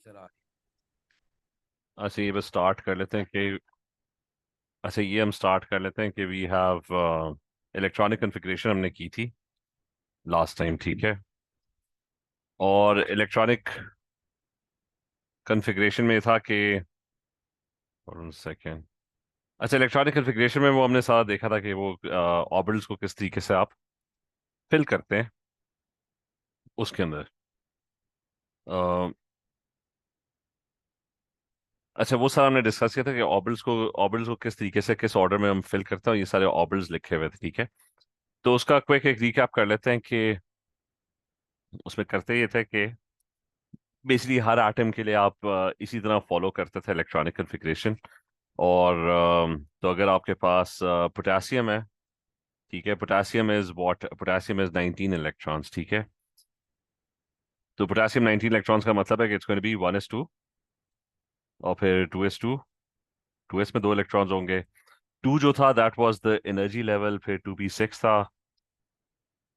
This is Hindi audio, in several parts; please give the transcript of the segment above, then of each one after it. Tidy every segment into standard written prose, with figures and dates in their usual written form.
सर आ अच्छा ये बस स्टार्ट कर लेते हैं कि अच्छा ये हम स्टार्ट कर लेते हैं कि वी हैव इलेक्ट्रॉनिक कन्फिग्रेशन हमने की थी लास्ट टाइम, ठीक है। और इलेक्ट्रॉनिक कन्फिग्रेशन में था कि सेकेंड, अच्छा इलेक्ट्रॉनिक कन्फिग्रेशन में वो हमने सारा देखा था कि वो ऑर्बिटल्स को किस तरीके से आप फिल करते हैं उसके अंदर। अ, अच्छा वो सारा हमने डिस्कस किया था कि ऑर्बिटल्स को किस तरीके से किस ऑर्डर में हम फिल करते हैं, ये सारे ऑर्बिटल्स लिखे हुए थे, ठीक है। तो उसका क्विक एक रिकैप कर लेते हैं कि उसमें करते ये थे कि बेसिकली हर एटम के लिए आप इसी तरह फॉलो करते थे इलेक्ट्रॉनिक कन्फिग्रेशन। और तो अगर आपके पास पोटेशियम है, ठीक है, पोटेशियम इज 19 इलेक्ट्रॉन्स, ठीक है। तो पोटेशियम 19 इलेक्ट्रॉन्स का मतलब है कि it's going to B 1s2 और फिर 2s2, 2s में 2 इलेक्ट्रॉन्स होंगे। 2 जो था that was the energy level, फिर 2p6 था,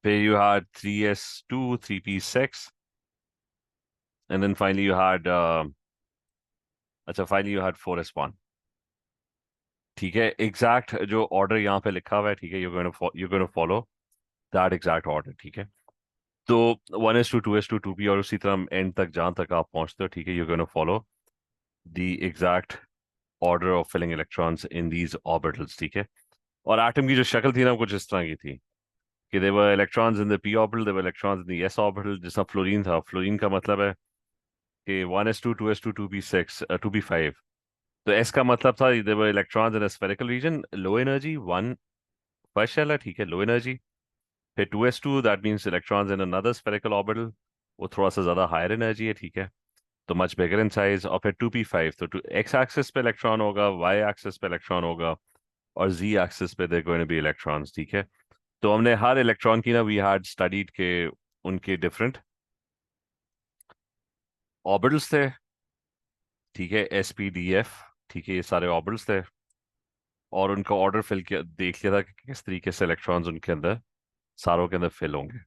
फिर you had 3s2 3p6 and then finally you had अच्छा फाइनली यू हैड 4s1, ठीक है। एग्जैक्ट जो ऑर्डर यहाँ पे लिखा हुआ है, ठीक है, you going to follow that exact order, ठीक है। तो 1s2 2s2 2p और उसी तरह एंड तक जहां तक आप पहुंचते हो, ठीक है, you going to follow the exact order of filling electrons in these orbitals, ठीक है। और एटम की जो शक्ल थी ना वो कुछ इस तरह की थी कि they were electrons in the p orbital, they were electrons in the s orbital. जिसका फ्लोरीन था, फ्लोरीन का मतलब है कि 1s2 2s2 2p6 2p5। तो s का मतलब था they were electrons in a spherical region, low energy, one first shell है, ठीक है, लो एनर्जी। फिर 2s2 that means electrons in another spherical orbital, वो थोड़ा सा ज्यादा हायर एनर्जी है, ठीक है, तो मच बिगर इन साइज। और फिर 2p5, तो एक्स एक्सिस पे इलेक्ट्रॉन होगा, वाई एक्सिस पे इलेक्ट्रॉन होगा, और जी एक्सिस पे there going to be electrons, ठीक है। तो हमने हर इलेक्ट्रॉन की ना वी हैड स्टडीड के उनके डिफरेंट ऑर्बिटल्स थे, ठीक है, sp d f, ठीक है, ये सारे ऑर्बिटल्स थे। और उनका ऑर्डर फिल किया, देख लिया था कि किस तरीके से इलेक्ट्रॉन्स उनके अंदर सारों के अंदर फिल होंगे।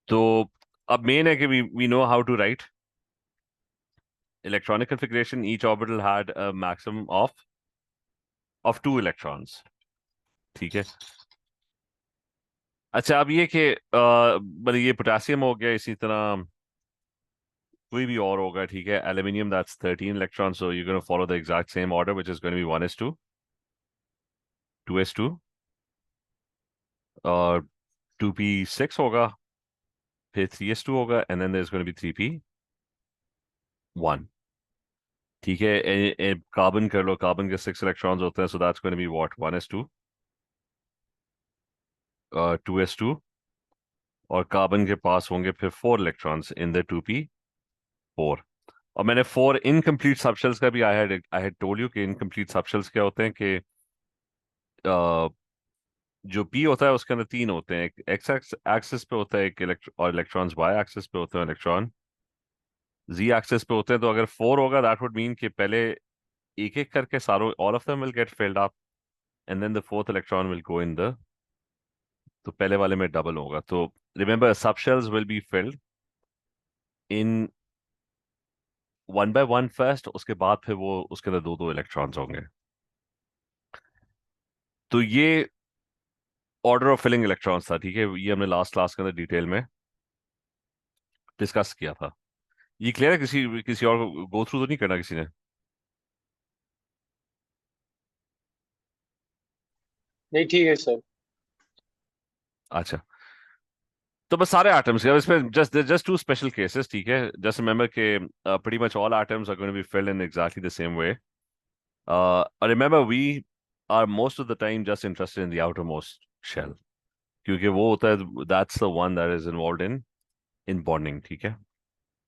तो अब मेन है कि we know how to write electronic configuration. Each orbital had a maximum of 2 electrons, ठीक है। अच्छा अब ये कि मतलब ये पोटेशियम हो गया, इसी तरह कोई भी और होगा, ठीक है। Aluminium that's 13 electron, so you gonna follow the exact same order which is gonna be 1s2 2s2 और 2p6 होगा, फिर 3s2 होगा and then there is gonna be 3p1, ठीक है। कार्बन कर लो, कार्बन के 6 इलेक्ट्रॉन्स होते हैं, so that's gonna be what 1s2 2s2 और कार्बन के पास होंगे फिर 4 इलेक्ट्रॉन्स इन द 2p4। और मैंने 4 इनकम्प्लीट सबशेल्स का भी आई हैड टोल्ड यू कि इनकम्प्लीट सबशेल्स क्या होते हैं कि जो पी होता है उसके अंदर 3 होते हैं, एक एक्स एक्सिस पे होता है एक और इलेक्ट्रॉन्स वाई एक्सिस पे होते हैं, इलेक्ट्रॉन जी एक्सिस पे होते हैं। तो अगर 4 होगा दैट वुड मीन कि पहले एक एक करके सारों all of them will get filled up and then the fourth electron will go in the, तो पहले वाले में डबल होगा। तो रिमेंबर सब shells will be filled in 1 by 1 first, उसके बाद फिर वो उसके अंदर दो दो इलेक्ट्रॉन्स होंगे। तो ये ऑर्डर ऑफ फिलिंग इलेक्ट्रॉन्स था, ठीक है, ये हमने लास्ट क्लास के अंदर डिटेल में डिस्कस किया था। ये क्लियर है? किसी किसी और को गो थ्रू तो नहीं करना किसी ने? नहीं, ठीक है सर। अच्छा, तो बस सारे एटम्स के, अब इसमें जस्ट टू स्पेशल केसेस, ठीक है। जस्ट रिमेंबर के pretty much all atoms are going to be filled in exactly the same way. Remember we are most of the time just interested in the outermost shell, क्योंकि वो होता है that's the one that is involved in bonding, ठीक है।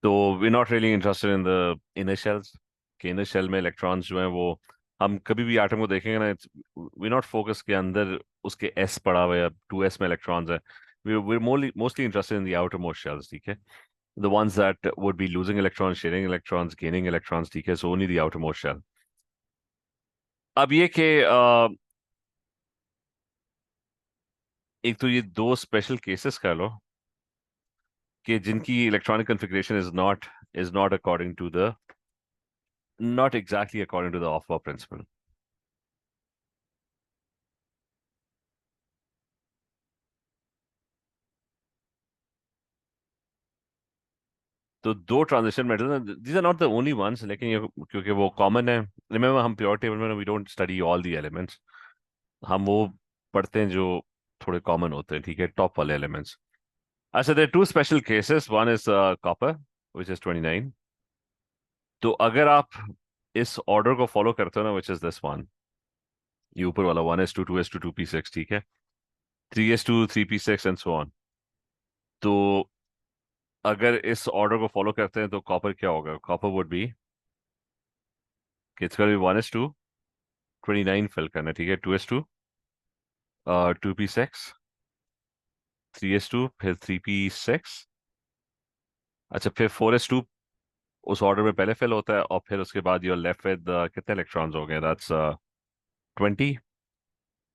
तो we're not really interested in the inner shells, कि inner shell में इलेक्ट्रॉन्स जो हैं वो, हम कभी भी एटम को देखेंगे ना, we're not focused के अंदर उसके s पड़ा हुआ है या 2s में इलेक्ट्रॉन्स है। We're mostly interested in the outermost shells, ठीक है, the ones that would be losing electrons, sharing electrons, gaining electrons, ठीक है, so only the outermost shell। अब ये कि एक तो ये दो स्पेशल केसेस कर लो कि जिनकी electronic configuration is not is not exactly according to the Aufbau principle. तो दो transition metals, these are not the only ones, लेकिन ये क्योंकि वो कॉमन है। रिमेंबर, हम प्योर टेबल में we don't study all the elements, हम वो पढ़ते हैं जो थोड़े कॉमन होते हैं, ठीक है, टॉप वाले एलिमेंट्स। अच्छा, there two special cases, one is copper which is 29। तो अगर आप इस ऑर्डर को फॉलो करते हो ना, व्हिच इज दिस वन, ये ऊपर वाला 1s2 2s2 2p6, ठीक है, 3s2 3p6 and so on. तो अगर इस ऑर्डर को फॉलो करते हैं तो कॉपर क्या होगा? कॉपर वुड बी कि it's gonna be 1s2 29 fill करना है, ठीक है, 2s2 2p6 3s2 फिर 3p6, अच्छा फिर 4s2 उस ऑर्डर में पहले फिल होता है, और फिर उसके बाद यूर लेफ्ट विद कितने इलेक्ट्रॉन्स हो गए? दैट्स 20।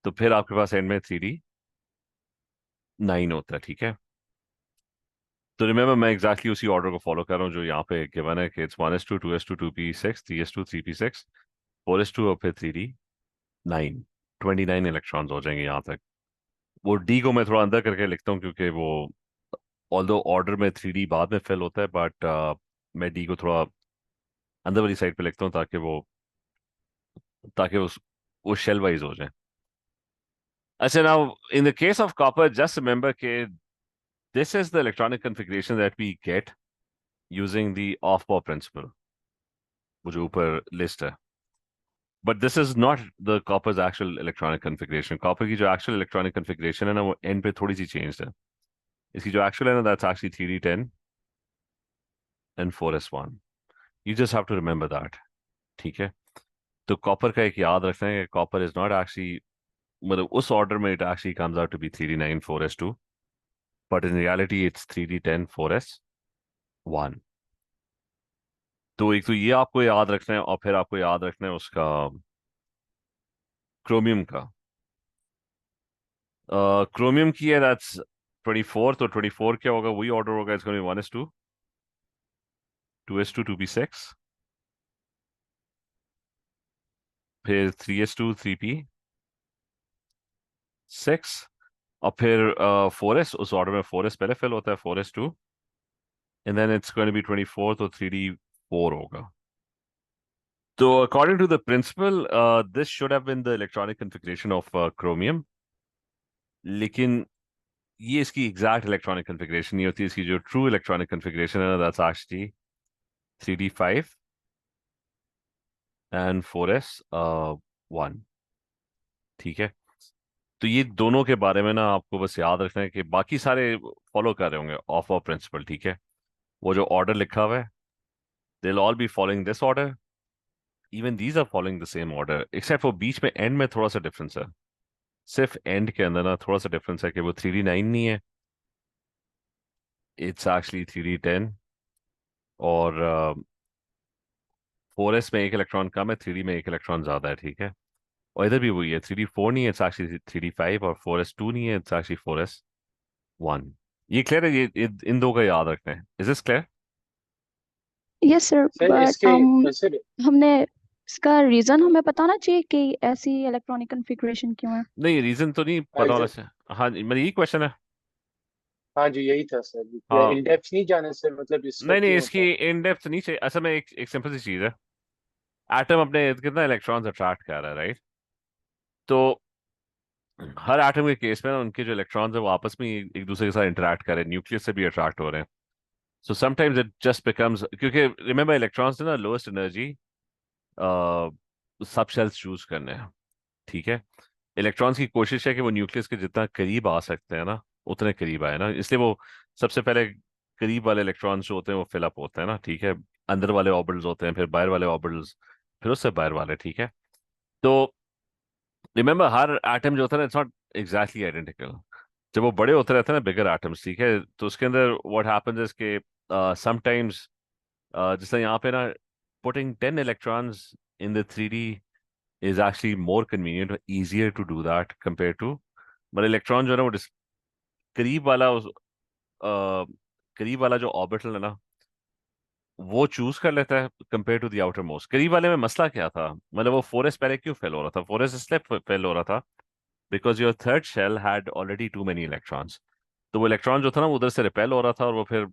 तो फिर आपके पास एंड में 3d9 होता है, ठीक है। तो रिमेंबर, मैं एग्जैक्टली उसी ऑर्डर को फॉलो कर रहा हूँ जो यहाँ पे गिवन है कि it's 1s2 2s2 2p6 3s2 3p6 4s2 और फिर 3d9, 29 इलेक्ट्रॉन्स हो जाएंगे यहाँ तक। वो डी को मैं थोड़ा अंदर करके लिखता हूँ क्योंकि वो ऑल्दो ऑर्डर में 3d बाद में फिल होता है, बट मैं डी को थोड़ा अंदर वाली साइड पे लिखता हूँ ताकि वो शेल वाइज हो जाए। अच्छा, now in the case of copper, just remember के this is the electronic configuration that we get using the aufbau principle, वो जो ऊपर लिस्ट है। But this is not the copper's actual electronic configuration. Copper की जो एक्चुअल इलेक्ट्रॉनिक कॉन्फ़िगरेशन है ना, वो एंड पे थोड़ी सी चेंज है। इसकी जो एक्चुअल है ना, that's actually 3d10 and 4s1। You just have to remember that, ठीक है। तो कॉपर का एक याद रखना है कि कॉपर इज नॉट एक्चुअली, मतलब उस ऑर्डर में it actually comes out to be 3d9 4s2, but in reality it's 3d10 4s1। तो एक तो ये आपको याद रखना है, और फिर आपको याद रखना है उसका क्रोमियम का। क्रोमियम की है दैट्स 24। तो 24 क्या होगा? वही ऑर्डर होगा, it's gonna be 1s2 2s2 2p6 फिर 3s2 3p6 और फिर 4s, उस ऑर्डर में 4s पहले फिल होता है, 4s2 and then it's gonna be 24, तो 3d4 होगा। तो according to the principle this should have been the electronic configuration of chromium, लेकिन ये इसकी एग्जैक्ट इलेक्ट्रॉनिक कॉन्फ़िगरेशन नहीं होती। इसकी जो ट्रू इलेक्ट्रॉनिक कॉन्फ़िगरेशन है that's actually 3d5 and 4s1, ठीक है। तो ये दोनों के बारे में ना आपको बस याद रखना है कि बाकी सारे फॉलो कर रहे होंगे ऑफ ऑफ प्रिंसिपल, ठीक है। वो जो ऑर्डर लिखा हुआ है, they will all be following this order, even these are following the same order, except वो बीच में एंड में थोड़ा सा डिफरेंस है। सिर्फ एंड के अंदर ना थोड़ा सा डिफरेंस है कि वो 3d9 नहीं है, इट्स एक्चुअली 3d10, और 4s में एक इलेक्ट्रॉन कम है, 3d में एक इलेक्ट्रॉन ज्यादा है, ठीक है। और इधर भी वही है, 3d4 नहीं है, इट्स एक्चुअली 3d5, और 4s2 नहीं है, इट्स एक्चुअली 4s1। ये क्लियर है? ये इन दो का याद रखना है। Is this clear? Yes sir, sir but इसके सर हमने इसका रीजन हमें बताना चाहिए कि ऐसी इलेक्ट्रॉनिक कॉन्फ़िगरेशन क्यों है। नहीं, रीजन तो नहीं पता होना चाहिए। हाँ जी, मेरी यही क्वेश्चन है। हाँ जी यही था सर, हाँ, इन डेप्थ नहीं जाने से मतलब इसका नहीं नहीं, क्यों इसकी होता है। इन डेप्थ नहीं चाहिए। असल में एक सिंपल सी चीज है, एटम अपने इर्द गिर्द ना इलेक्ट्रॉन्स अट्रैक्ट कर रहा है, राइट? तो हर एटम के केस में ना उनके जो इलेक्ट्रॉन्स है वो आपस में एक दूसरे के साथ इंटरेक्ट कर रहे हैं, न्यूक्लियस से भी अट्रैक्ट हो रहे हैं। So sometimes it just becomes, क्योंकि रिमेंबर इलेक्ट्रॉन्स ना लोएस्ट एनर्जी सब शेल्स चूज करने हैं, ठीक है। इलेक्ट्रॉन्स की कोशिश है कि वो न्यूक्लियस के जितना करीब आ सकते हैं ना, उतने करीब आए ना, इसलिए वो सबसे पहले करीब वाले इलेक्ट्रॉन्स जो होते हैं वो फिलअप होते हैं ना, ठीक है। अंदर वाले ऑर्बिटल्स होते हैं, फिर बाहर वाले ऑर्बिटल्स, फिर उससे बाहर वाले, ठीक है। तो रिमेंबर, हर एटम जो होता है ना, इट्स नॉट एग्जैक्टली आइडेंटिकल। जब वो बड़े होते रहते हैं ना, बिगर एटम्स, ठीक है, तो उसके अंदर व्हाट हैपेंस इज के समटाइम्स, जैसे यहाँ पे ना, putting 10 electrons in the 3d is actually more convenient or easier to do that compared to, मतलब इलेक्ट्रॉन जो है ना वो करीब वाला उस करीब वाला जो ऑर्बिटल है ना, वो चूज कर लेता है compare to the outer most. करीब वाले में मसला क्या था, मतलब वो 4s पहले क्यों फेल हो रहा था? 4s इसलिए फेल हो रहा था because your third shell had already too many electrons. तो वो इलेक्ट्रॉन जो था ना वो उधर से रिपेल हो रहा था, और वो फिर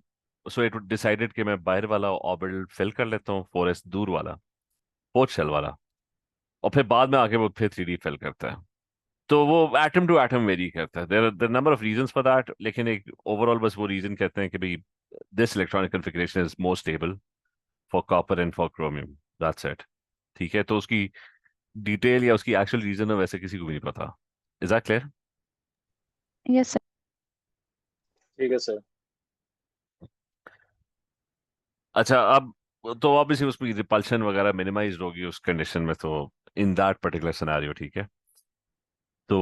सो इट डिसाइडेड कि मैं बाहर वाला ऑर्बिटल फिल कर लेता हूँ, 4s दूर वाला, फोर्थ शेल वाला, और फिर बाद में आके वो फिर 3d फिल करता है। तो वो एटम टू एटम वेरी करता है, there number of reasons for that, लेकिन एक ओवरऑल बस वो रीजन कहते हैं कि भाई this electronic configuration is more stable for copper and for chromium, that's it. ठीक है, तो उसकी डिटेल या उसकी एक्चुअल रीजन है वैसे किसी को भी नहीं पता। Is that clear? Yes sir. ठीक है सर। अच्छा, अब तो ऑब्वियसली उसमें रिपल्शन वगैरह मिनिमाइज होगी उस कंडीशन में, तो इन दैट पर्टिकुलर सिनेरियो, ठीक है। तो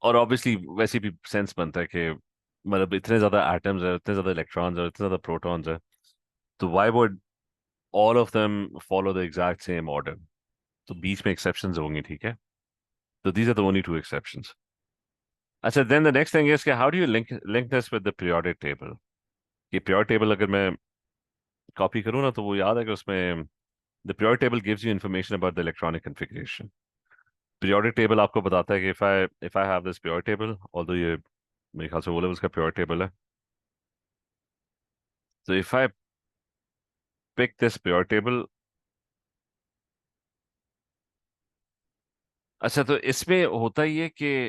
और ऑब्वियसली वैसे भी सेंस बनता है कि मतलब इतने ज्यादा एटम्स है, इतने ज्यादा इलेक्ट्रॉन्स है, इतने ज्यादा प्रोटॉन्स है, तो why would all of them follow the exact same order? तो बीच में एक्सेप्शंस होंगी, ठीक है। तो these are the only two exceptions. अच्छा, then the next thing is कि how do you link link this with the periodic table? ये पीरियोडिक टेबल अगर मैं कॉपी करूँ ना, तो वो याद है कि उसमें the periodic table gives you information about the electronic configuration. Periodic table आपको बताता है कि if I have this periodic table, although ये मेरे ख्याल से वो लेवल्स का पीरियोडिक टेबल है, तो if I pick this periodic table. अच्छा, तो इसमें होता ही है कि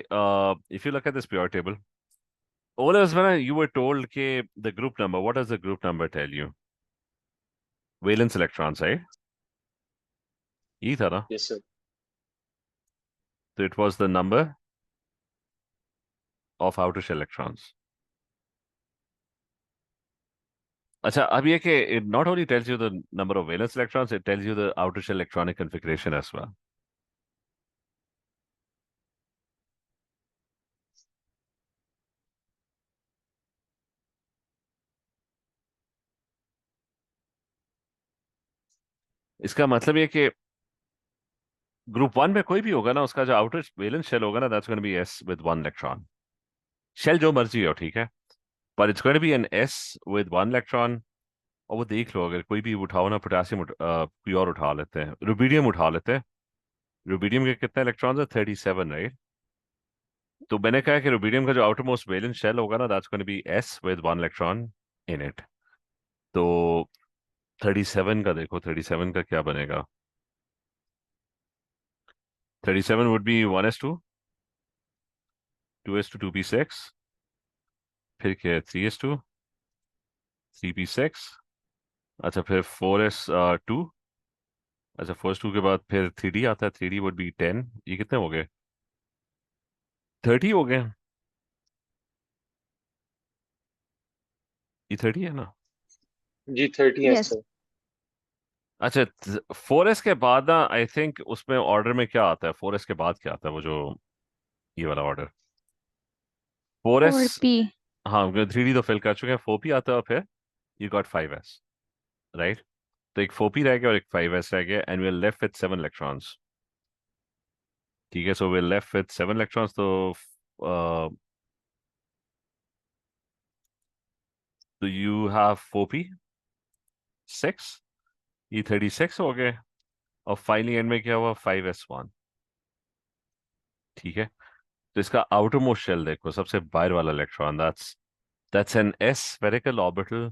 if you look at this periodic table, O levels में ना यू वर टोल्ड के the group number, what does the group number tell you? Valence electrons, है यही था ना? Yes sir. तो it was the number of outer shell electrons. अच्छा, अब ये कि it not only tells you the number of valence electrons, it tells you the outer shell electronic configuration as well. इसका मतलब ये कि ग्रुप वन में कोई भी होगा ना, उसका जो आउटर वैलेंस शेल होगा ना, that's going to be s with one electron. Shell जो मर्जी हो, ठीक है, पर it's going to be an s with one electron. और वो देख लो, अगर कोई भी उठाओ ना, पोटेशियम कोई और उठा लेते हैं, रुबीडियम उठा लेते हैं। रुबीडियम के कितने इलेक्ट्रॉन्स है? 37, राइट? तो मैंने कहा कि रुबीडियम का जो आउटर मोस्ट वैलेंस शेल होगा ना, that's going to be s with one electron in it. तो 37 का देखो, 37 का क्या बनेगा? 37 would be 1s2, 2s2, 2p6, फिर क्या है? 3s2, 3p6, अच्छा फिर 4s2, अच्छा 4s2 के बाद फिर 3d आता है, 3d वुड बी 10। ये कितने हो गए? 30 हो गए। ये 30 है ना? जी 30 है यस। सर। अच्छा, 4s के बाद ना आई थिंक उसमें ऑर्डर में क्या आता है? 4s के बाद क्या आता है वो जो ये वाला ऑर्डर? 4s, 4p। हाँ 3d तो फिल कर चुके हैं, 4p आता है, और फिर यू गॉट 5s, राइट? तो एक 4p रह गया और एक 5s रह गया, and we are left with 7 electrons. ठीक है, so we are left with 7 electrons. तो यू हैव 4p6, ये 36 हो गए, और फाइनली एंड में क्या हुआ? 5s1। ठीक है, तो इसका आउटर मोस्ट शेल देखो, सबसे बाहर वाला electron, that's an s spherical orbital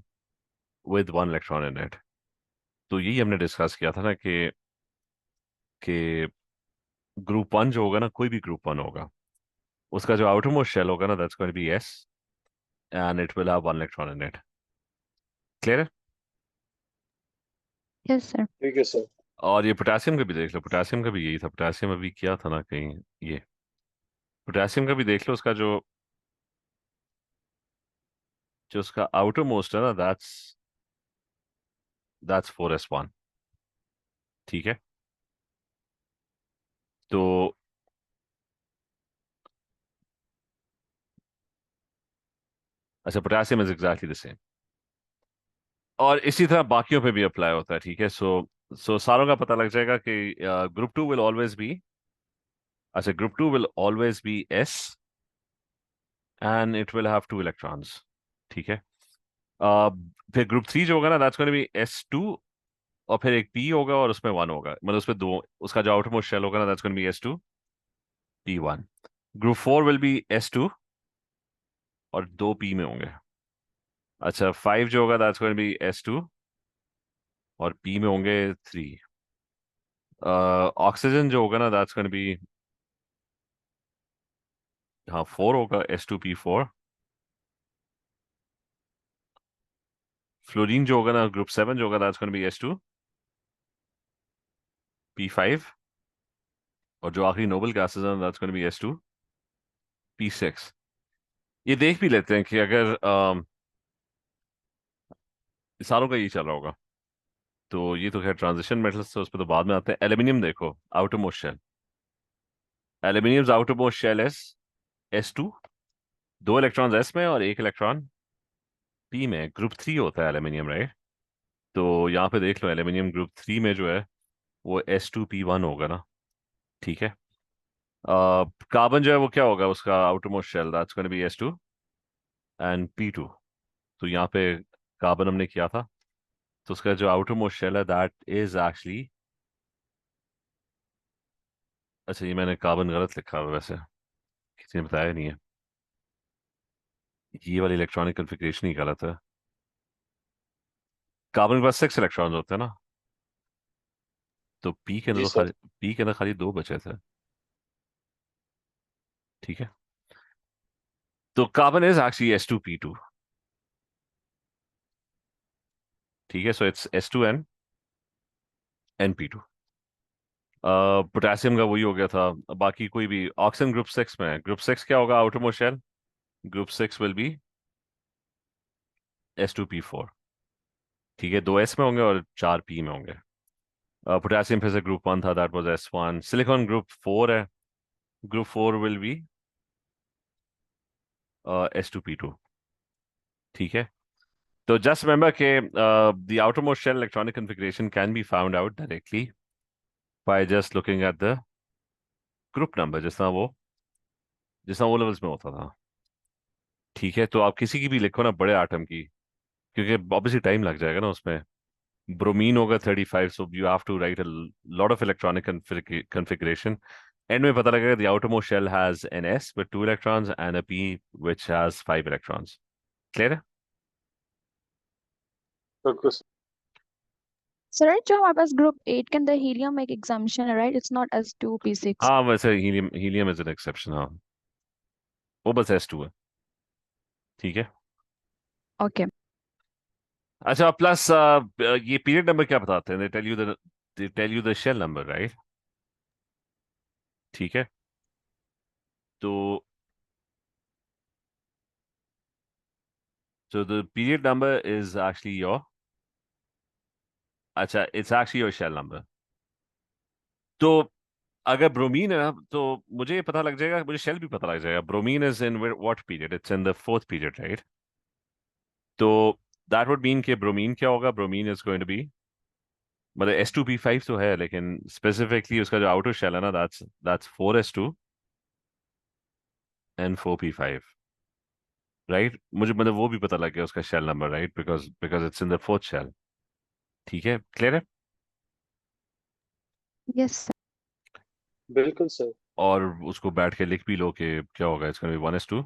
with one electron in it. तो यही हमने डिस्कस किया था ना कि ग्रुप वन जो होगा ना, कोई भी ग्रुप वन होगा, उसका जो आउटर मोस्ट शेल होगा ना, that's going to be s, and it will have one electron in it. Clear? Yes sir. ठीक है सर। और ये पोटेशियम का भी देख लो, पोटेशियम का भी यही था। पोटेशियम अभी किया था ना कहीं, ये पोटेशियम का भी देख लो, उसका जो जो उसका आउटर मोस्ट है ना, दैट्स 4s1। ठीक है, तो अच्छा, potassium is exactly the same, और इसी तरह बाकियों पे भी अप्लाई होता है। ठीक है, सो सारों का पता लग जाएगा कि group two will always be, अच्छा group two will always be s, and it will have two electrons. ठीक है, फिर ग्रुप 3 जो होगा ना, that's going to be S2, और फिर एक P होगा और उसमें 1 होगा, मतलब उसमें दो, उसका जो आउटर मोस्ट शेल होगा ना, that's going to be S2 P1। Group 4 will be S2 और 2 P में होंगे। अच्छा, 5 जो होगा that's going to be S2 और P में होंगे 3। ऑक्सीजन जो होगा ना, दैट्स गोइंग टू बी, हाँ 4 होगा, S2P4। फ्लोरीन जो होगा ना, ग्रुप 7 जो होगा, that's going to be S2P5, और जो आखिरी नोबल गैसेस हैं, that's going to be S2P6। ये देख भी लेते हैं कि अगर सारों का ये चल रहा होगा, तो ये तो खैर ट्रांजिशन मेटल्स, तो उस पर तो बाद में आते हैं। एल्यूमिनियम देखो, outer most shell, aluminium outer most shell S2, 2 electrons S में और 1 इलेक्ट्रॉन P में। ग्रुप 3 होता है एल्यूमिनियम, राइट? तो यहाँ पे देख लो, एल्यूमिनियम ग्रुप 3 में जो है वो S2P1 होगा ना, ठीक है। कार्बन जो है वो क्या होगा, उसका outer most shell, that's going to be S2 and P2। तो यहाँ पे कार्बन हमने किया था, तो उसका जो आउटर मोस्ट शेल है, दैट इज एक्चुअली, अच्छा ये मैंने कार्बन गलत लिखा हुआ है वैसे, किसी ने बताया नहीं है, ये वाली इलेक्ट्रॉनिक कन्फिग्रेशन ही गलत है। कार्बन के पास 6 इलेक्ट्रॉन्स होते हैं ना, तो पी के अंदर जी तो सर। खाली, पी के अंदर खाली 2 बचे थे, ठीक है। तो कार्बन इज एक्चुअली S2P2, ठीक है। So it's S2N P2। Potassium का वही हो गया था। बाकी कोई भी, ऑक्सीजन ग्रुप 6 में है, ग्रुप 6 क्या होगा outer most shell, group 6 will be S2P4, ठीक है। 2 S में होंगे और 4 P में होंगे। पोटेशियम फिर से ग्रुप 1 था, that was S1। Silicon group 4 है, ग्रुप 4 विल बी S2P2, ठीक है। तो जस्ट रिमेंबर के the outer most shell electronic configuration can be found out directly by just looking at the group number, जिस तरह वो लेवल्स में होता था, ठीक है। तो आप किसी की भी लिखो ना, बड़े आटम की, क्योंकि ऑब्वियसली टाइम लग जाएगा ना उसमें। ब्रोमीन होगा 35, so you have to write a lot of electronic configuration. End में पता लगेगा the outer most shell has an S with 2 electrons and a P which has 5 electrons। Clear है? बिल्कुल सर। सर राइट, जो हमारे पास ग्रुप 8 के अंदर हीलियम एक एग्जाम्पशन है, राइट? It's not S2P6। हाँ वैसे helium, helium is an exception, हाँ वो बस S2 है, ठीक है। ओके। अच्छा, प्लस ये पीरियड नंबर क्या बताते हैं, they tell you the shell number, right? ठीक है। तो the period number is actually your, अच्छा it's actually your shell number. तो अगर ब्रोमीन है ना, तो मुझे ये पता लग जाएगा, मुझे शेल भी पता लग जाएगा। Bromine is in what period, it's in the 4th period, right? तो दैट वुड मीन कि ब्रोमीन क्या होगा, bromine is going to be, मतलब S2P5 तो है, लेकिन स्पेसिफिकली उसका जो आउटर शेल है ना, that's 4S2 and 4P5, right? मुझे मतलब वो भी पता लग गया उसका shell number, right? Because because it's in the 4th shell, ठीक है। क्लियर है? यस। बिल्कुल सर। और उसको बैठ के लिख भी लो कि क्या होगा, इसका भी 1S2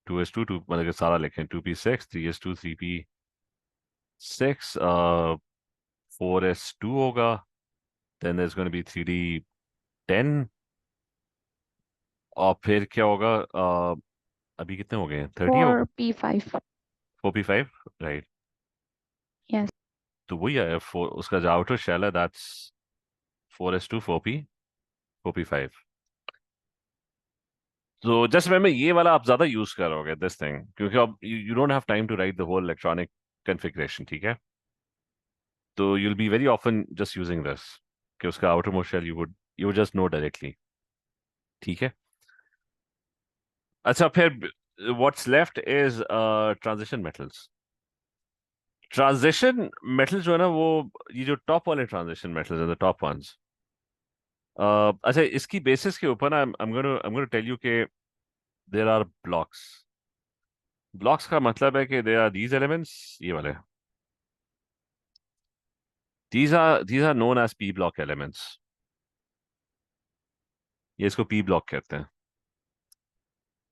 2S2 2, मतलब कि सारा लिखें, 2P6 3S2 3P6 4S2 होगा, then there's going to be 3D10, और फिर क्या होगा, अभी कितने हो गए, 30 हो गए, 4P5। 4P5, right? यस। तो वही है, उसका जो आउटर शेल है, दैट्स 4S2 4P5। तो जस्ट मैं ये वाला आप ज्यादा यूज करोगे, दिस थिंग, क्योंकि अब you don't have time to write the whole electronic configuration, ठीक है। तो you'll be very often just using this, कि उसका outer most shell you would just know directly, ठीक है। अच्छा, फिर what's left is transition metals. Transition metals जो है ना, वो ये जो टॉप वाले ट्रांजिशन मेटल्स हैं, द टॉप वंस, अच्छा इसकी बेसिस के ऊपर ना, I'm going to tell you कि देयर आर ब्लॉक्स, ब्लॉक्स का मतलब है कि दे आर दीज एलिमेंट्स, ये वाले, these are known as p block elements. ये इसको p block कहते हैं।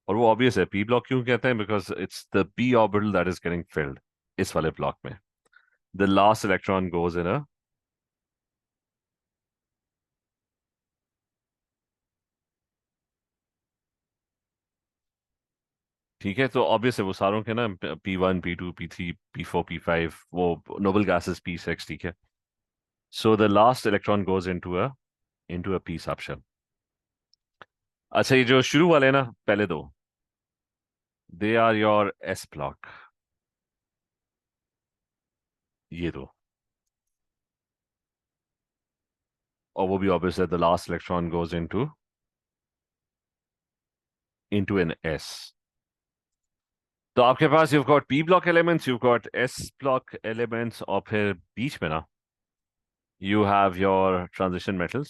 और वो ऑब्वियस है, p block क्यों कहते हैं? Because it's the p orbital that is getting filled इस वाले ब्लॉक में। the last electron goes in a, ठीक है, तो ऑब्वियस है वो सारों के ना p1 p2 p3 p4 p5, वो नोबल गैसेस p6, ठीक है। So the last electron goes into a p subshell। अच्छा, ये जो शुरू वाले ना पहले दो, they are your s block, ये दो। और वो भी ऑब्वियस है, the last electron goes into an s। तो आपके पास you've got p block elements, you've got s block elements, और फिर बीच में ना you have your transition metals।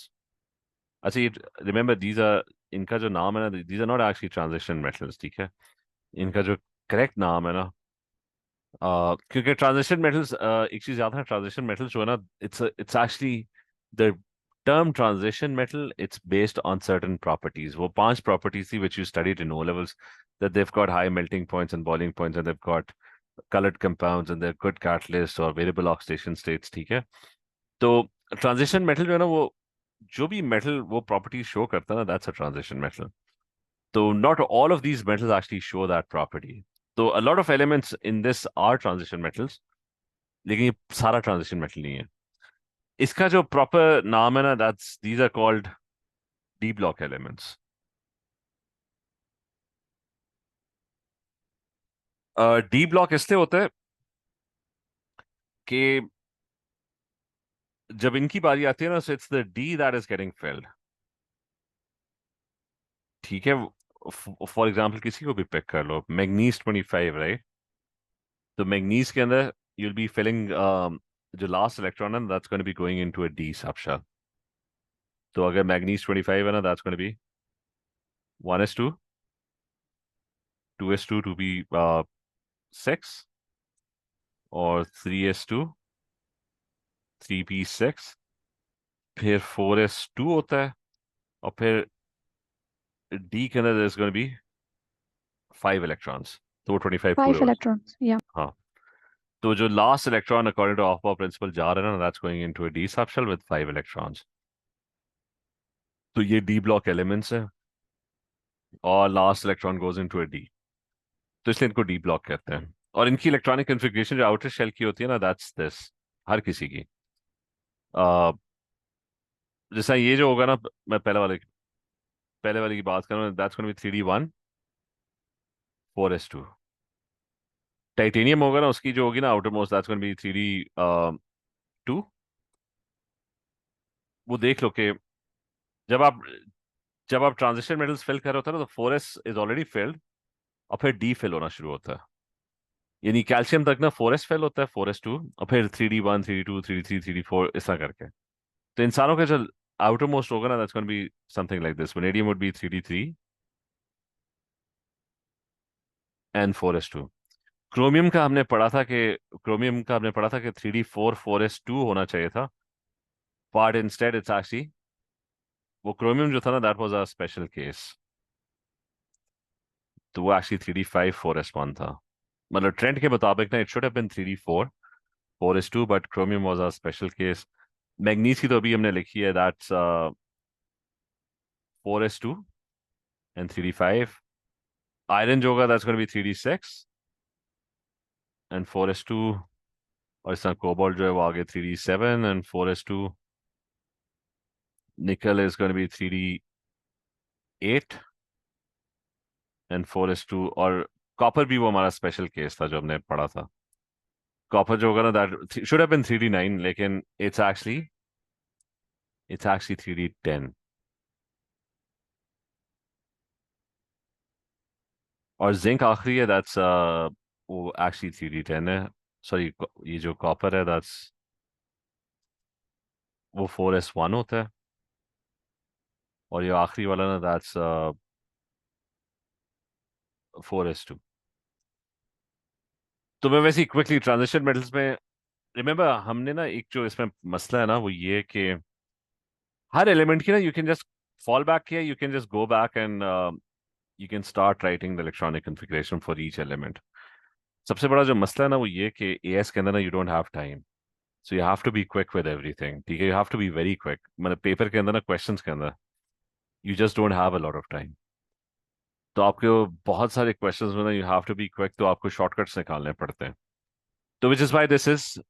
अच्छा, ये रिमेंबर दीज आर, इनका जो नाम है ना, these are not actually transition metals, ठीक है। इनका जो करेक्ट नाम है ना, क्योंकि ट्रांजिशन मेटल्स, एक चीज याद है, ट्रांजिशन मेटल्स जो है ना, it's actually the term transition metal, it's based on certain properties। वो 5 properties थी which you studied in O levels, that they've got high melting points and boiling points, and they've got colored compounds, and they're good catalysts or variable oxidation states, ठीक है। तो ट्रांजिशन मेटल जो है ना, वो जो भी मेटल वो प्रॉपर्टी शो करता है ना, दैट्स अ ट्रांजिशन मेटल। तो not all of these metals actually show that property. तो a lot of elements in this are transition metals, लेकिन ये सारा ट्रांजिशन मेटल नहीं है। इसका जो प्रॉपर नाम है ना, that's these are called d block elements. D block इसलिए होता है कि जब इनकी बारी आती है ना, so it's the D that is getting field, ठीक है। फॉर एग्जाम्पल किसी को भी पिक कर लो, मैग्नीज 25, राइट। तो मैग्नीज के अंदर you'll be filling जो लास्ट इलेक्ट्रॉन है, that's going to be going into a d subshell। तो अगर मैग्नीज 25 है ना, that's going to be 1s2 2s2 to be 6, और 3s2 3p6, फिर 4s2 होता है, और फिर d के अंदर there's going to be 5 electrons, तो 25 पूरे 5 हो। electrons, yeah। हाँ, तो जो last electron according to off principle जा रहे हैं ना, that's going into a d subshell with 5 electrons। तो ये डी ब्लॉक एलिमेंट्स है, और last electron goes into a D, तो इसलिए इनको डी ब्लॉक कहते हैं। और इनकी इलेक्ट्रॉनिक कन्फिग्रेशन जो आउटर शेल की होती है ना, दैट्स दिस, हर किसी की। जैसा ये जो होगा ना, मैं पहले वाले की बात करूँ, that's gonna be 3d1 4s2। Titanium होगा ना, उसकी जो होगी ना outer most, that's gonna be 3d2। वो देख लो कि जब आप जब आप ट्रांजिशन मेटल्स फिल कर रहे होते हैं ना, तो 4s इज ऑलरेडी फिल्ड, और फिर डी फिल होना शुरू होता है। यानी कैल्शियम तक ना 4s फेल होता है, 4s2, और फिर 3d1 3d2 3d3 3d4 इस तरह करके। तो इंसानों का जो आउटर मोस्ट होगा ना, that's gonna be something like this, vanadium would be 3d3 and 4s2। Chromium का हमने पढ़ा था कि 3d4 4s2 होना चाहिए था, बट इंस्टेड इट्स एक्चुअली, वो क्रोमियम जो था ना, that was a special case. तो वो एक्चुअली 3d5 4s1 था। मतलब ट्रेंड के मुताबिक ना, it should have been 3d4 4s2, but chromium was a special case. Manganese की तो अभी हमने लिखी है, that's 4s2 and 3d5। Iron जो होगा, that's gonna be 3d6 and 4s2। और इस तरह कोबाल्ट जो है वो आगे 3d7 and 4s2। निकल is gonna B 3d8 and 4s2। और कॉपर भी वो हमारा स्पेशल केस था जो हमने पढ़ा था। कॉपर जो होगा ना, that should have been 3d9, लेकिन इट्स एक्चुअली 3d10। और जिंक आखिरी है, दैट्स वो एक्चुअली 3d10 है। सॉरी, ये जो कॉपर है, दैट्स वो 4s1 होता है। और ये आखिरी वाला ना, दैट्स 4s2। तो मैं वैसे ही क्विकली ट्रांजिशन मेटल्स में, रिमेम्बर हमने ना एक जो इसमें मसला है ना वो ये कि हर एलिमेंट की ना you can just fall back किया, you can just go back and you can start writing the electronic configuration for each element. सबसे बड़ा जो मसला है ना वो ये कि एएस के अंदर ना you don't have time, so you have to be quick with everything, ठीक है, you have to be very quick. मतलब पेपर के अंदर ना क्वेश्चंस के अंदर you just don't have a lot of time, तो आपको बहुत सारे क्वेश्चंस में ना you have to be quick, तो आपको शॉर्टकट्स निकालने पड़ते हैं। तो which is why this is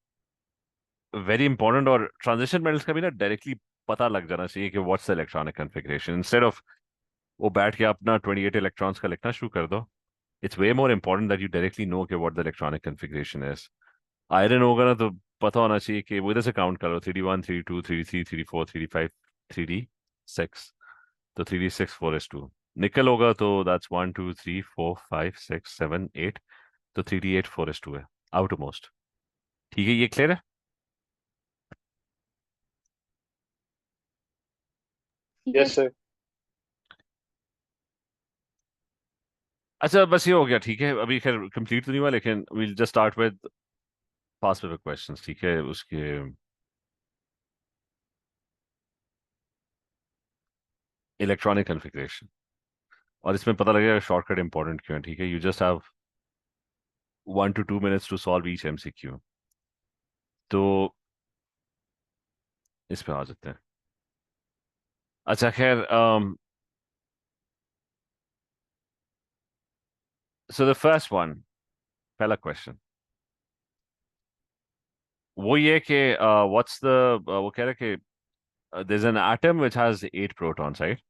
very important. और ट्रांजिशन मेटल्स का भी ना डायरेक्टली पता लग जाना चाहिए कि what's the electronic configuration, instead of वो बैठ के अपना 28 इलेक्ट्रॉन्स का लिखना शुरू कर दो। It's way more important that you directly know कि what the electronic configuration is. Iron होगा ना तो पता होना चाहिए कि वो इधर से काउंट करो, 3d1 3d2 3d3 3d4 3d5 3d6, तो 3d6 4s2। निकल होगा तो दैट्स 1 2 3 4 5 6 7 8, तो 3d8 4s2 है आउट मोस्ट। ठीक है, ये क्लियर है? Yes yes. सर। अच्छा बस ये हो गया, ठीक है, अभी खैर कंप्लीट तो नहीं हुआ, लेकिन we'll just start with past paper questions, ठीक है, उसके इलेक्ट्रॉनिक कॉन्फ़िगरेशन। और इसमें पता लगेगा शॉर्टकट इंपॉर्टेंट क्यों है, ठीक है। You just have 1 to 2 minutes to solve each MCQ. तो इस पे आ जाते हैं। अच्छा खैर, सो द फर्स्ट वन, पहला क्वेश्चन वो ये कि व्हाट्स द, वो कह रहे कि there is an atom which has 8 protons, right?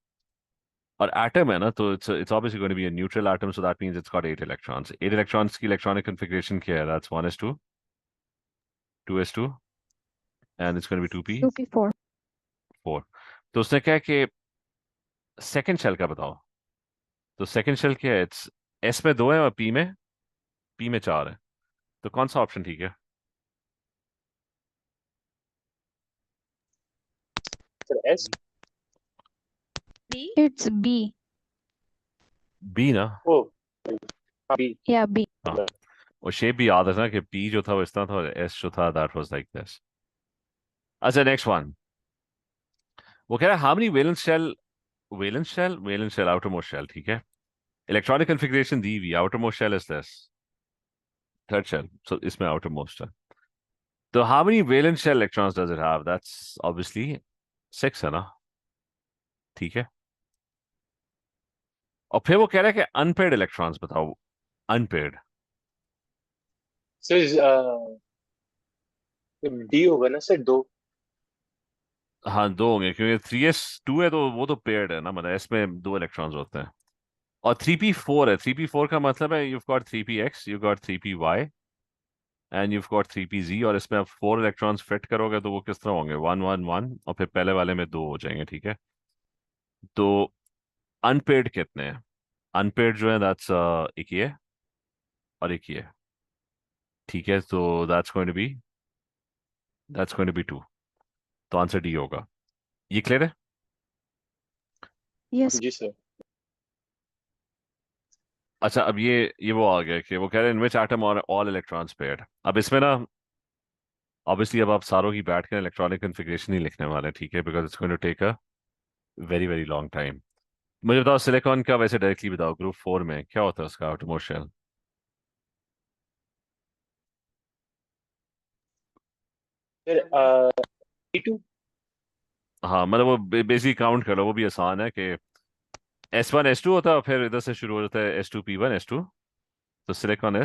और एटम है ना, तो it's obviously going to be a neutral atom, so that means it's got 8 electrons। 8 electrons की इलेक्ट्रॉनिक कॉन्फ़िगरेशन क्या है? That's 1s2 2s2 and it's going to be 2p 2p4। 4। तो उसने क्या है कि सेकंड शेल का बताओ। तो सेकंड शेल क्या है? इट्स एस में 2 है और पी में 4 है, तो कौन सा ऑप्शन ठीक है? Sir s. It's B. B ना? Oh B. या बी। हाँ, और शेप भी याद है ना कि पी जो था वो इस तरह था और एस जो था दैट वाज लाइक दिस। अच्छा नेक्स्ट वन, वो कह रहा है how many valence shell outer most shell, ठीक है, इलेक्ट्रॉनिक कॉन्फ़िगरेशन दी हुई, outer most shell is this, third shell, so इसमें आउटर मोस्ट है। तो how many valence shell electrons does it have? That's obviously 6 है ना, ठीक है। और फिर वो कह रहा है कि अनपेयर्ड इलेक्ट्रॉन्स बताओ, अनपेयर्ड। सर डी होगा ना सर, दो। हाँ 2 होंगे क्योंकि 3s2 है तो वो तो पेयर्ड है ना, मतलब एस में 2 इलेक्ट्रॉन्स होते हैं। और 3p4 है, 3p4 का मतलब है you've got 3px, you've got 3py and you've got 3pz, और इसमें आप 4 इलेक्ट्रॉन्स फिट करोगे तो वो किस तरह होंगे? 1 1 1, और फिर पहले वाले में 2 हो जाएंगे, ठीक है। तो अनपेड कितने हैं? अनपेड जो है दैट्स एक ये और एक ये, ठीक है, तो दैट्स गोइंग टू बी 2, तो आंसर डी होगा। ये क्लियर है? यस। जी सर। अच्छा अब ये वो आ गया कि वो कह रहे हैं इन विच एटम और ऑल इलेक्ट्रॉन्स पेयर्ड। अब इसमें ना ऑब्वियसली अब आप सारों की बैठ कर इलेक्ट्रॉनिक कॉन्फ़िगरेशन ही लिखने वाले हैं, ठीक है, because it's going to take a very very long time. मुझे बताओ सिलिकॉन का, वैसे डायरेक्टली बताओ, ग्रुप 4 में क्या होता है उसका आउटरमोस्ट शेल? Sir P2। हाँ मतलब वो बेसिक काउंट कर लो, वो भी आसान है कि S1 S2 होता है, फिर इधर से शुरू हो जाता है S2 P1 S2, तो सिलिकॉन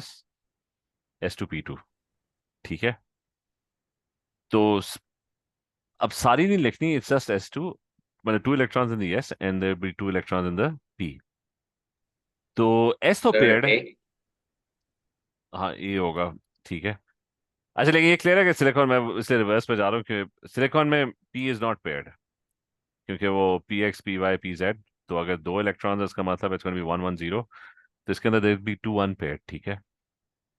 S2 P2, ठीक है। तो अब सारी नहीं लिखनी, इट्स जस्ट S2, मतलब 2 electrons in the S and there be 2 electrons in the P। तो S तो सर पेयर्ड है, ए। हाँ ये होगा, ठीक है। अच्छा लेकिन ये क्लियर है कि सिलिकॉन, में इससे रिवर्स पे जा रहा हूँ कि सिलिकॉन में P इज नॉट पेयर्ड, क्योंकि वो PX PY PZ, तो अगर 2 इलेक्ट्रॉन्स है इसका मतलब इट्स गोना बी 1 1 0, तो इसके अंदर देयर बी 2 अनपेयर्ड, ठीक है।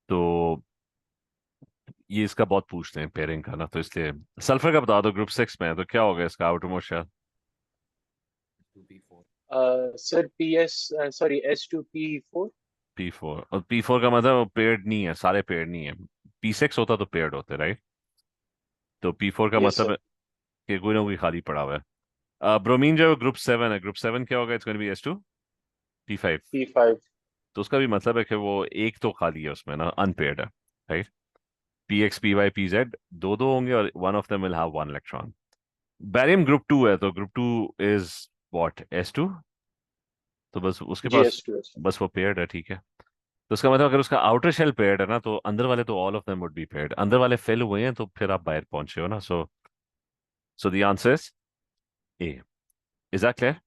तो ये इसका बहुत पूछते हैं पेयरिंग का ना, तो इसलिए सल्फर का बता दो, ग्रुप 6 में है, तो क्या होगा इसका outermost shell? Two p four. Sir p s, sorry S2P4। P4, और P4 का मतलब पेयर्ड नहीं है, सारे पेयर्ड नहीं है। P6 होता तो पेयर्ड होते, राइट? तो P4 का यस मतलब सर। है कि कोई ना कोई खाली पड़ा हुआ है। ब्रोमीन जो ग्रुप 7 है, ग्रुप 7 क्या होगा? It's going to be S2P5। P5। तो उसका भी मतलब है कि वो एक तो खाली है उसमें ना, अनपेयर्ड है, right? P X P Y P Z दो दो होंगे और one of them will have one electron. Barium group 2 है, तो ग्रुप 2 इज व्हाट? S2। तो बस उसके जी पास, S2 है। बस वो पेयर्ड है, ठीक है। तो उसका मतलब अगर उसका आउटर शेल पेयर्ड है ना, तो अंदर वाले तो all of them would be paired. अंदर वाले फेल हुए हैं तो फिर आप बाहर पहुंचे हो ना। So the answer is a. Is that clear?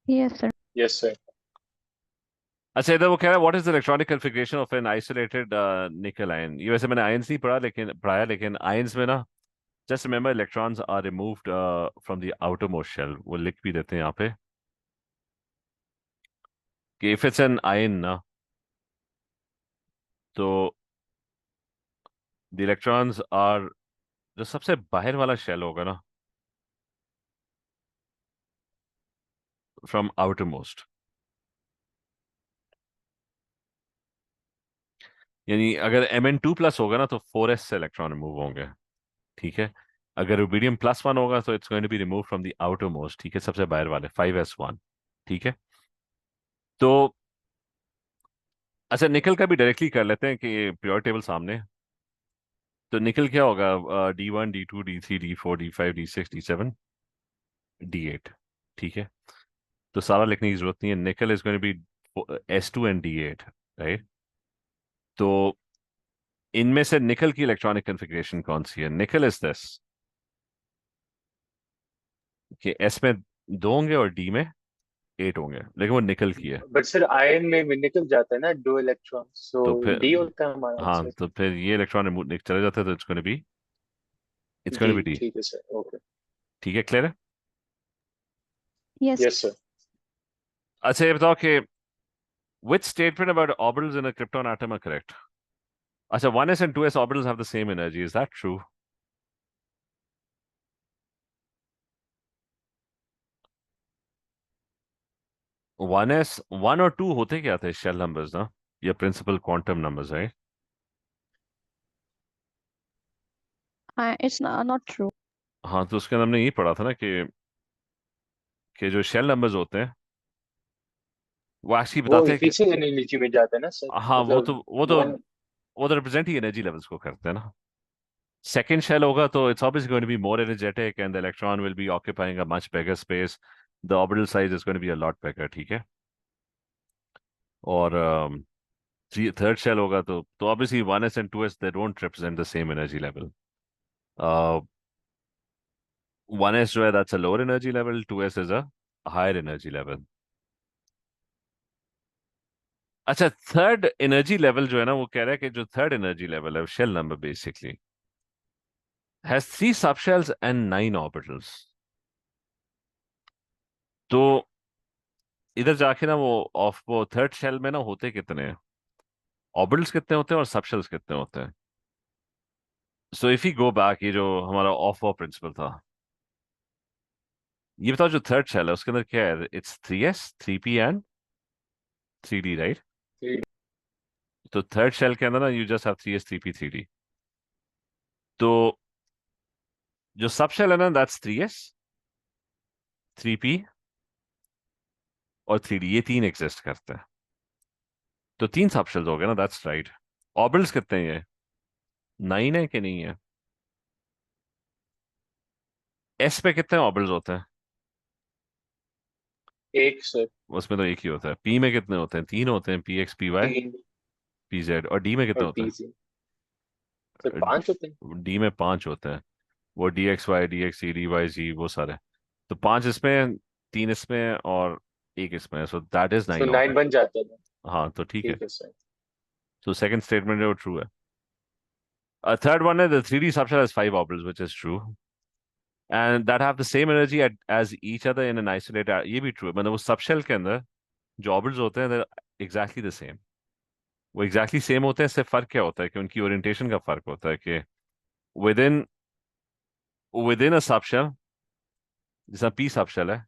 Yes sir. Yes sir. अच्छा, इधर वो कह रहा है what is the electronic configuration of an isolated निकल आयन। ये वैसे मैंने आयंस नहीं पढ़ाया, लेकिन आयंस में ना, just remember electrons are removed from the outer most shell. वो लिख भी देते हैं यहाँ पे कि इफ इट्स एन आयन ना, तो द इलेक्ट्रॉन्स आर, जो सबसे बाहर वाला शेल होगा ना, फ्रॉम आउटर मोस्ट, यानी अगर Mn2+ होगा ना तो 4s से इलेक्ट्रॉन रिमूव होंगे, ठीक है। अगर रुबीडियम +1 होगा तो it's going to be remove from the outer most, ठीक है, सबसे बाहर वाले 5s1, ठीक है। तो अच्छा, निकल का भी डायरेक्टली कर लेते हैं कि प्योर टेबल सामने है। तो निकल क्या होगा? D1 D2 D3 D4 D5 D6 D7 D8, ठीक है। तो सारा लिखने की जरूरत नहीं है। Nickel is going to be S2 and D8, right? तो इनमें से निकल की इलेक्ट्रॉनिक कन्फिग्रेशन कौन सी है? निकल इज दिस कि S में 2 होंगे और D में 8 होंगे, लेकिन वो निकल की है। बट सर आयन में भी निकल जाता है ना 2 इलेक्ट्रॉन, सो तो फिर, डी होता है हमारा हाँ, आंसर। तो फिर ये इलेक्ट्रॉन रिमूव चले जाते हैं, तो it's d, going to be d. ठीक है सर, ओके। ठीक है, क्लियर है? यस। Yes sir. अच्छा, ये बताओ कि which statement about orbitals in a krypton atom are correct? अच्छा, 1s and 2s orbitals have the same energy. Is that true? 1s, 1 और 2 होते क्या थे? शेल नंबर्स ना, या प्रिंसिपल क्वांटम नंबर्स है। It's not true. हाँ, तो उसके अंदर हमने ये पढ़ा था ना कि जो शेल नंबर्स होते हैं वो एक्चुअली वो बताते हैं कि, इफिशिएंट एनर्जी में जाता है ना सर, हाँ, वो तो मतलब वो तो वन। वो तो रिप्रेजेंट ही एनर्जी लेवल्स को करते हैं ना। सेकेंड शेल होगा तो it's obviously going to be more energetic and the electron will be occupying a much bigger space. The orbital size is going to be a lot bigger, ठीक है। और थर्ड शेल होगा तो obviously 1s and 2s they don't represent the same energy level. 1s जो है that's a lower energy level, 2s is a higher energy level. अच्छा, थर्ड एनर्जी लेवल जो है ना, वो कह रहा है कि जो थर्ड एनर्जी लेवल है, shell number basically has 3 subshells and 9 orbitals. तो इधर जाके ना वो थर्ड शेल में ना होते कितने हैं, ऑर्बिटल्स कितने होते हैं और सबशेल्स कितने होते हैं? So if you go back, ये जो हमारा ऑफ ऑफ प्रिंसिपल था, ये बताओ जो थर्ड शेल है उसके अंदर क्या है? It's 3s 3p and 3d, right? तो थर्ड शेल के अंदर ना you just have 3s 3p 3d। तो जो सब शेल है ना, दैट्स 3s 3p और 3d, ये तीन एग्जिस्ट करते हैं। तो 3 सब शेल्स हो गए ना, दैट्स राइट। ऑर्बिटल्स कितने हैं? ये 9 है कि नहीं है? एस पे कितने ऑर्बिटल्स होते हैं? एक सर। उसमें तो एक ही होता है। पी में कितने होते हैं? 3 होते हैं, P X P Y 3। P Z। और डी में कितने और होते डी से सर 5 होते हैं। हैं? डी में 5 होते हैं। वो DXY DXC DYZ वो सारे। तो 5 इसमें, 3 इसमें और एक इसमें, so that is so 9 9 orbit. बन जाता है ना। हाँ, तो ठीक है। ठीक है सर। तो सेकंड स्टेटमेंट है वो ट्रू है। थर्ड वन है the 3D subshell has 5 orbitals, which is true, and that have the same energy as each other in an isolated, ये भी ट्रू है। मतलब वो सबशेल के अंदर जो ऑर्बिटल्स होते हैं they're exactly the same। वो एग्जैक्टली सेम होते हैं, इससे फर्क क्या होता है कि उनकी ओरिएंटेशन का फर्क होता है कि with in with in a subshell, जैसा पी सबशेल है,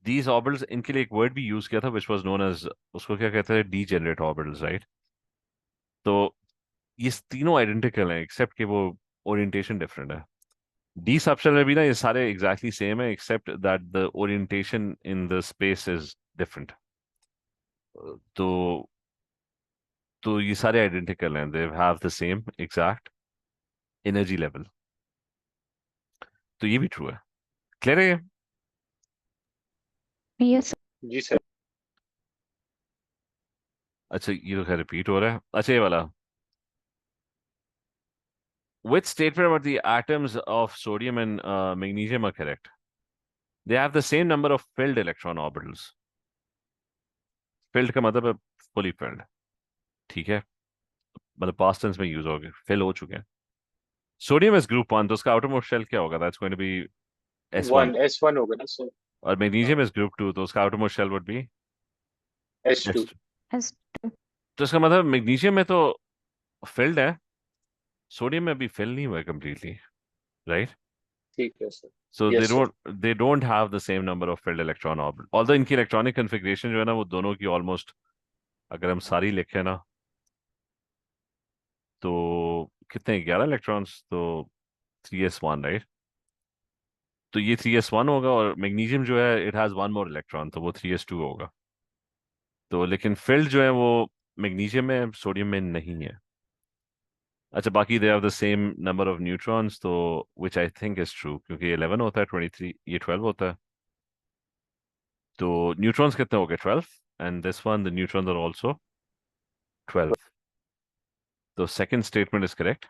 दीज ऑर्बिटल्स, इनके लिए एक वर्ड भी यूज किया था विच वाज नोन एज, उसको क्या कहते हैं, डीजेनरेट ऑर्बिटल्स, राइट? तो ये तीनों आइडेंटिकल हैं एक्सेप्ट कि वो ओरिएंटेशन डिफरेंट है। डी सबशेल में भी ना ये सारे एग्जैक्टली सेम है except that the orientation in the space is different. तो ये सारे आइडेंटिकल हैं, they have the same exact energy level. तो ये भी ट्रू है। क्लियर है ये? यस। जी सर। अच्छा ये तो खैर रिपीट हो रहा है। अच्छा ये वाला, which statement about the atoms of sodium and magnesium are correct? They have the same number of filled electron orbitals. Filled का मतलब है fully filled, ठीक है? मतलब past tense में यूज हो गए, fill हो चुके हैं। सोडियम इज ग्रुप वन, तो उसका आउटरमोस्ट शेल क्या होगा? That's going to B S1। S1 होगा ना सर। और हाँ। मैग्नीशियम इज ग्रुप टू, तो उसका outermost shell would be S2। S2। S. तो इसका मतलब मैग्नीशियम में तो फिल्ड है, सोडियम में भी फिल नहीं हुआ है कंप्लीटली, राइट? ठीक है sir. So yes sir. They don't have the same number of field electron orbital, although इनकी इलेक्ट्रॉनिक कन्फिग्रेशन जो है ना वो दोनों की ऑलमोस्ट, अगर हम सारी लिखें ना, तो कितने 11 इलेक्ट्रॉन्स, तो 3s1, राइट? तो ये 3s1 होगा, और मैग्नीशियम जो है it has one more electron, तो वो 3s2 होगा। तो लेकिन फिल्ड जो है वो मैग्नीशियम में, सोडियम में नहीं है। अच्छा बाकी दे have the same number of neutrons, तो विच आई थिंक इज ट्रू, क्योंकि 11 होता है 23, ये 12 होता है। तो न्यूट्रॉन्स कितने हो गए? 12। And this one the neutrons are also 12। तो सेकंड स्टेटमेंट इज करेक्ट।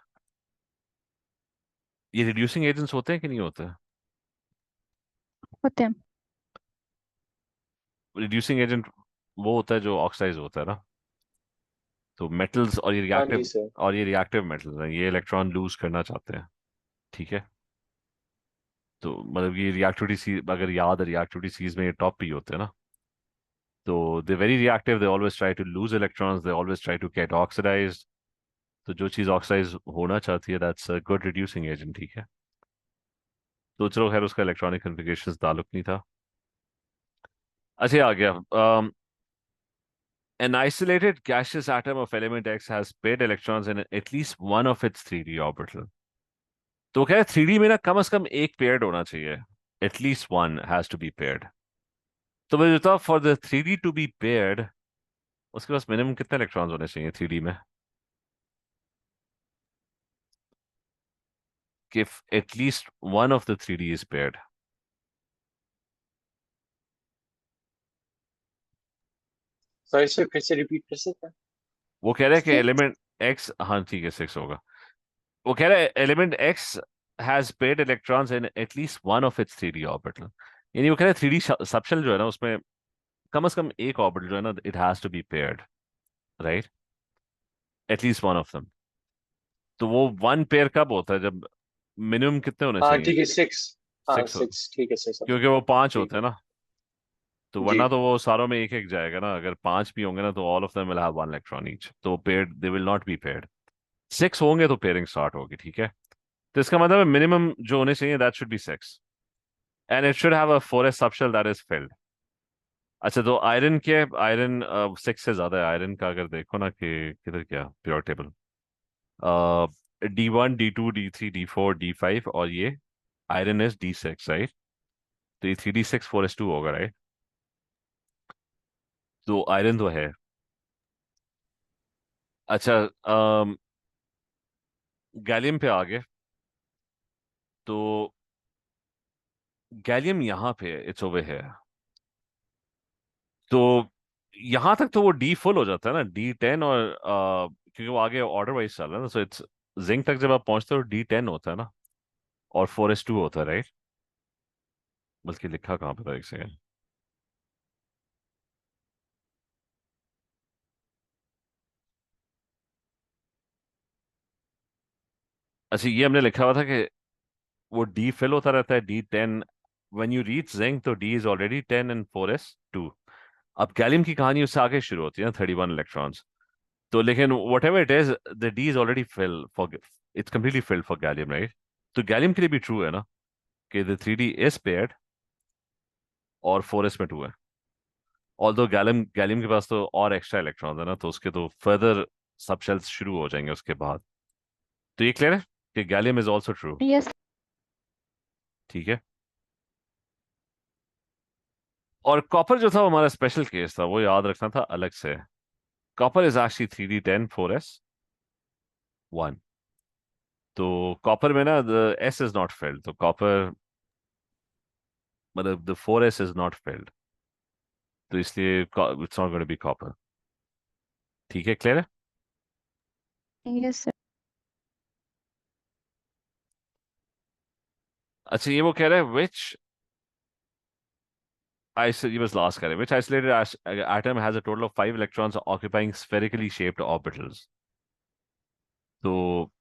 ये रिड्यूसिंग एजेंट्स होते हैं कि नहीं होते? होते हैं। रिड्यूसिंग एजेंट वो होता है जो ऑक्साइज होता है ना। तो मेटल्स और ये हाँ जी रिएक्टिव, सर। मेटल्स हैं, ये इलेक्ट्रॉन लूज करना चाहते हैं, ठीक है? तो मतलब ये रिएक्टिविटी सी, अगर याद है रिएक्टिविटी सीज में ये टॉप भी होते हैं ना। तो they very reactive, they always try to lose electrons, they always try to get oxidised. तो जो चीज ऑक्साइज होना चाहती है that's a good reducing agent, ठीक है? तो चलो खैर उसका इलेक्ट्रॉनिक कन्फिग्रेशन ताल्लुक नहीं था। अच्छा आ गया, an isolated gaseous atom of element X has paired electrons in at least one of its 3D orbital। तो क्या है, 3D में ना कम से कम एक पेयर्ड होना चाहिए, at least one has to be paired. तो मुझे बताओ for the 3D to be paired उसके पास मिनिमम कितने इलेक्ट्रॉन्स होने चाहिए 3D में, कि at least one of the 3D is paired? Sir इसे फिर से रिपीट कर सकते हैं? वो कह रहे हैं कि 6। एलिमेंट एक्स, हाँ ठीक है 6 होगा। वो कह रहा है element x has paired electrons in at least one of its 3D orbital. यानी वो कह रहे हैं 3D सबशेल जो है ना उसमें कम से कम एक ऑर्बिटल जो है ना it has to be paired, right? At least one of them. तो वो वन पेयर कब होता है, जब मिनिमम कितने होने हाँ चाहिए? ठीक है, 6। हाँ 6। 6 ठीक है सर, समझ क्योंकि गया। वो 5 ठीक होते हैं है। ना, तो जी। वरना तो वो सारों में एक एक जाएगा ना। अगर 5 भी होंगे ना तो all of them will have one electron each, तो paired they will not be paired. 6 होंगे तो पेयरिंग स्टार्ट होगी, ठीक है? तो इसका मतलब मिनिमम जो होने चाहिए that should be 6, and it should have a 4s subshell that is filled. अच्छा तो आयरन के, आयरन 6 से ज्यादा है आयरन का, अगर देखो ना कि किधर क्या pure table, D1 D2 D3 D4 D5, और ये आयरन इज D6, राइट? तो ये 3D6 4s2 होगा, राइट? तो आयरन तो है। अच्छा गैलियम पे आ गए। तो गैलियम यहाँ पे इट्स ओवर है। तो यहाँ तक तो वो डी फुल हो जाता है ना, D10, और क्योंकि वो आगे ऑर्डर वाइज चल रहा है ना, सो इट्स जिंक तक जब आप पहुंचते हो D10 होता है ना, और 4s2 होता है, राइट? बल्कि लिखा कहाँ पे था, एक सेकंड। अच्छा ये हमने लिखा हुआ था कि वो डी फिल होता रहता है D10, when you reach zinc तो D is already 10 and 4s2। अब गैलियम की कहानी उससे आगे शुरू होती है ना, 31 इलेक्ट्रॉन्स। तो लेकिन whatever it is, the D is already fill for, it's completely filled for gallium, right? तो गैलियम के लिए भी ट्रू है ना कि द 3D इज पेयर्ड, और 4s में 2 है। ऑल्दो गैलियम गैलियम के पास तो और एक्स्ट्रा इलेक्ट्रॉन है ना, तो उसके तो फर्दर सब शेल्स शुरू हो जाएंगे उसके बाद। तो ये क्लियर है कि gallium is also true. Yes. ठीक है। और कॉपर जो था वो हमारा स्पेशल केस था, वो याद रखना था अलग से। Copper is actually 3d10 4s 1। तो कॉपर में ना the S is not filled, तो कॉपर मतलब the 4s is not filled, तो इसलिए it's not going to be copper. ठीक है, क्लियर है। Yes sir. अच्छा, ये वो कह रहा है विच ये बस लास्ट कह रहे हैं, which isolated atom has a total of 5 electrons occupying spherically shaped orbitals. तो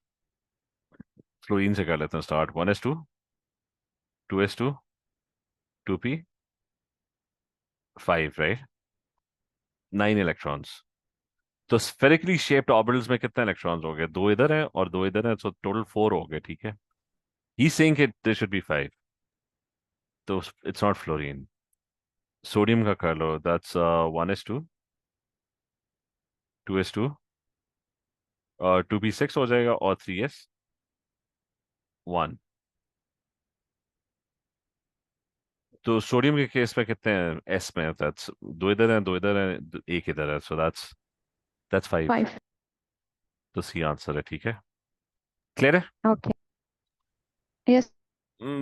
फ्लोरीन से कर लेते हैं start. 1s2 2s2 2p 5, right, 9 electrons. तो स्फेरिकली शेप्ड ऑर्बिटल्स में कितने इलेक्ट्रॉन्स हो गए? 2 इधर हैं और 2 इधर हैं, तो टोटल 4 हो गए। ठीक है, he saying it there should be 5, तो इट्स नॉट फ्लोरीन। सोडियम का कर लो, दैट्स 1s2 2s2 और 2p6 हो जाएगा और 3s 1। तो सोडियम के केस में कितने हैं एस में? दैट्स 2 इधर हैं 2 इधर हैं, एक इधर है, सो दैट्स 5। 5। तो सी आंसर है। ठीक है, क्लियर है। ओके। यस।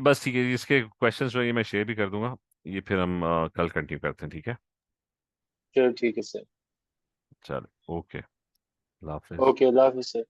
बस ठीक है, इसके क्वेश्चंस जो है ये मैं शेयर भी कर दूंगा, ये फिर हम कल कंटिन्यू करते हैं। ठीक है, चलो ठीक है सर। चलो, ओके, अल्लाह हाफिज। ओके, अल्लाह हाफिज़ सर।